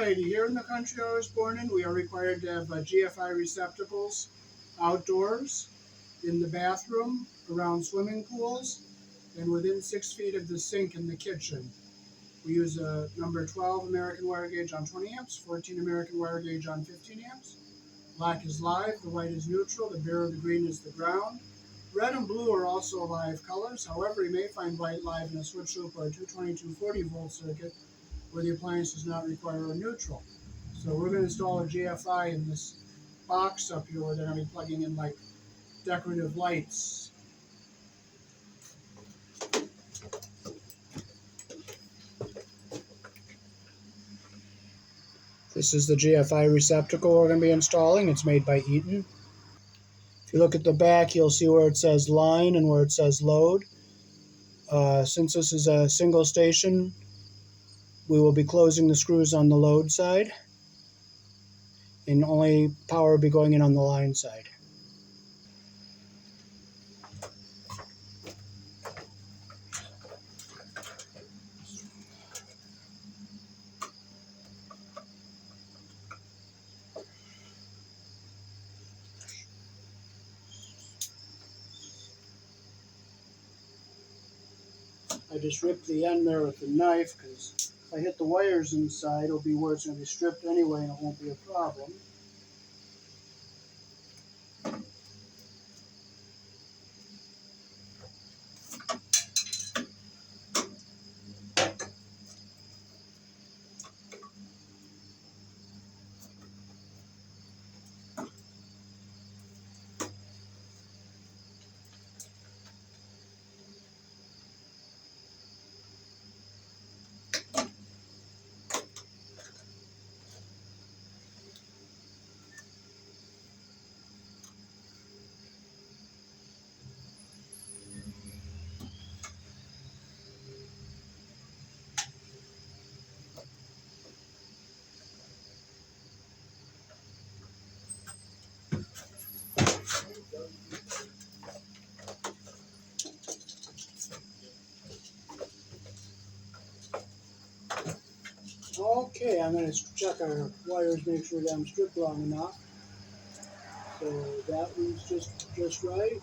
Alright, here in the country I was born in, we are required to have GFI receptacles outdoors, in the bathroom, around swimming pools, and within 6 feet of the sink in the kitchen. We use a number 12 American wire gauge on 20 amps, 14 American wire gauge on 15 amps. Black is live, the white is neutral, the bare of the green is the ground. Red and blue are also live colors. However, you may find white live in a switch loop or a 22240 volt circuit where the appliance does not require a neutral. So we're going to install a GFI in this box up here where they're going to be plugging in like decorative lights. This is the GFI receptacle we're going to be installing. It's made by Eaton. If you look at the back, you'll see where it says line and where it says load. Since this is a single station, we will be closing the screws on the load side, and only power will be going in on the line side. I just ripped the end there with the knife because if I hit the wires inside, it'll be where it's going to be stripped anyway and it won't be a problem. Okay, I'm going to check our wires, make sure that I'm stripped long enough. So that one's just right.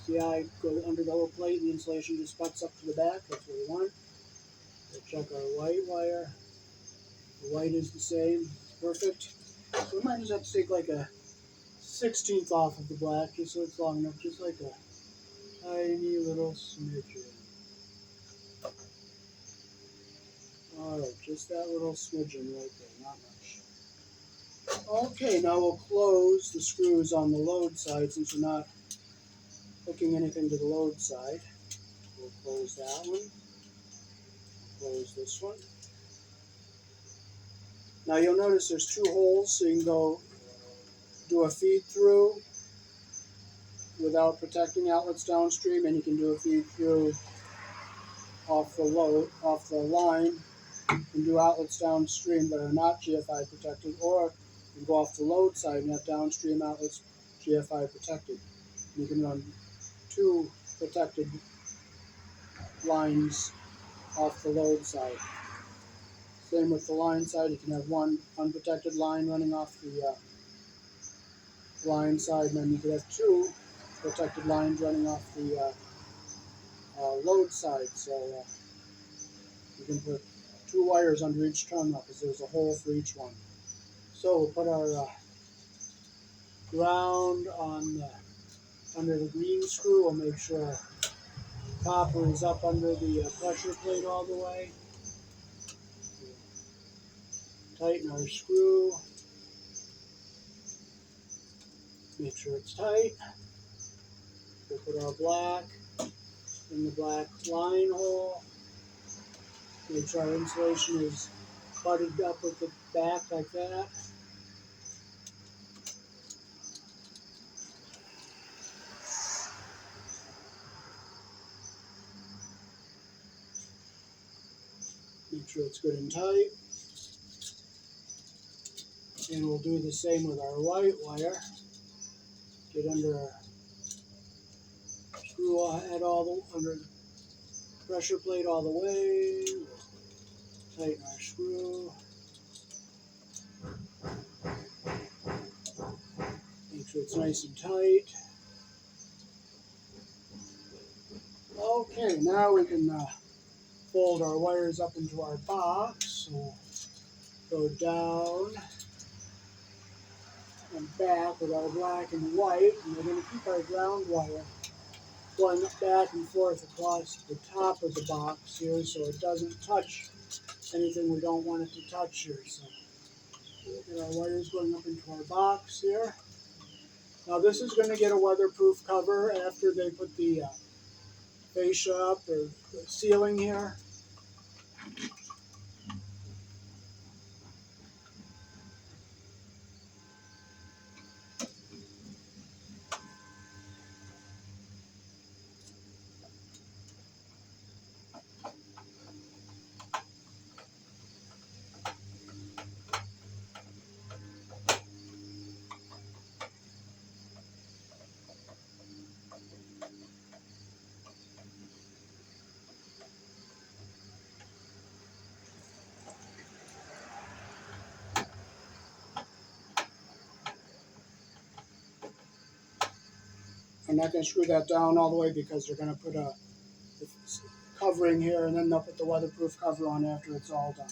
See how I go under the whole plate and the insulation just butts up to the back? That's what we want. We'll check our white wire. The white is the same. Perfect. So we might just have to take like a 16th off of the black just so it's long enough, just like a tiny little smidgen. Alright, just that little smidgen right there, not much. Okay, now we'll close the screws on the load side since we're not hooking anything to the load side. We'll close that one. Close this one. Now you'll notice there's two holes, so you can go do a feed through without protecting outlets downstream, and you can do a feed through off the line, and do outlets downstream that are not GFI protected, or you can go off the load side and have downstream outlets GFI protected. You can run two protected lines off the load side. Same with the line side, you can have one unprotected line running off the line side, and then you could have two protected lines running off the load side. So you can put two wires under each terminal because there's a hole for each one. So we'll put our ground on under the green screw. We'll make sure copper is up under the pressure plate all the way. Tighten our screw. Make sure it's tight. We'll put our black in the black line hole. Make sure our insulation is butted up with the back like that. Make sure it's good and tight. And we'll do the same with our white wire. Get under our screw head under the pressure plate all the way. Tighten our screw. sure it's nice and tight. Okay, now we can fold our wires up into our box. So go down and back with our black and white, and we're going to keep our ground wire going back and forth across the top of the box here so it doesn't touch anything we don't want it to touch here. So get our wires going up into our box here. Now this is going to get a weatherproof cover after they put the fascia up or the ceiling here. I'm not going to screw that down all the way because they're going to put a covering here and then they'll put the weatherproof cover on after it's all done.